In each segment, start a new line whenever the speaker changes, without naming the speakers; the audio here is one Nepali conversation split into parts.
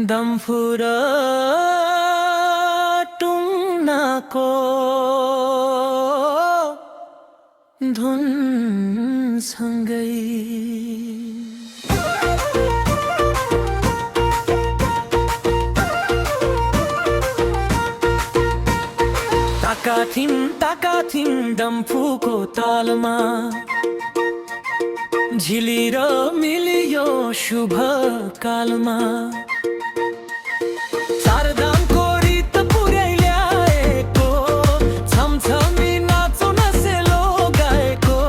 डम्फुर टुङ्नाको धुनसँगै ताकाथिम डम्फुको तालमा झिलिर मिलियो शुभ कालमा चारधामको रीत पुर्याइ ल्याएको छमछमी नाचुन सेलो गाएको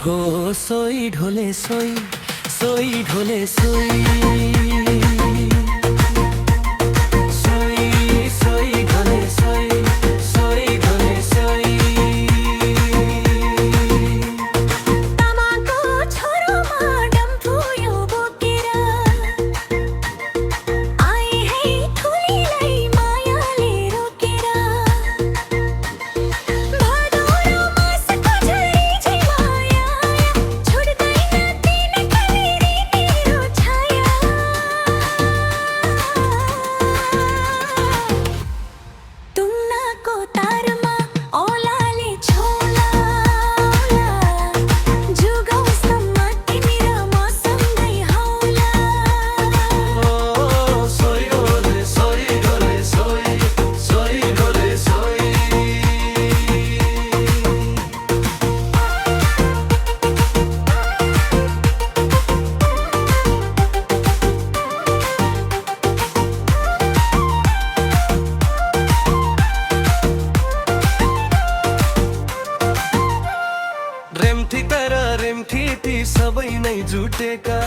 हो सोई ढोले सोई सोई ढोले सोई रेमठी ती सबै नै जुटेका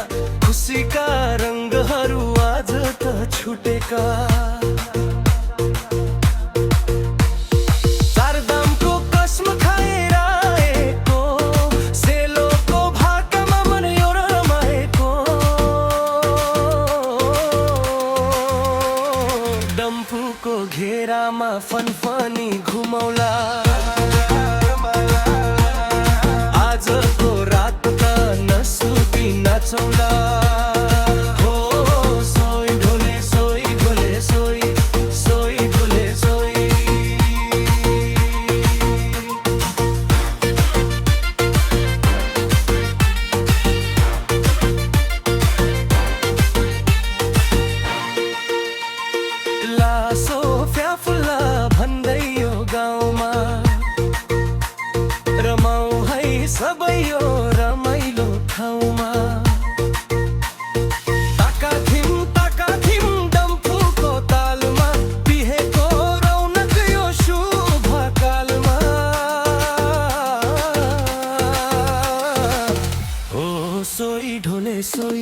खुसीका रङ्गहरू आज त छुटेका चारधामको कसम खाएर आएको सेलोको भाकामा मन यो रमाएको डम्फुको घेरामा फनफनी घुमौला आजको रात त नसुती नाचौला हो सोई ढोले सोई ढोले सोई सोई ढोले सोई लासो फ्याफुल्ला भन्दै यो गाउँमा रमाऊ है सबै यो रमाइलो ठाउँमा ताकाथिम डम्फुको तालमा बिहेको रौनक यो शुभ कालमा हो सोई ढोले सोई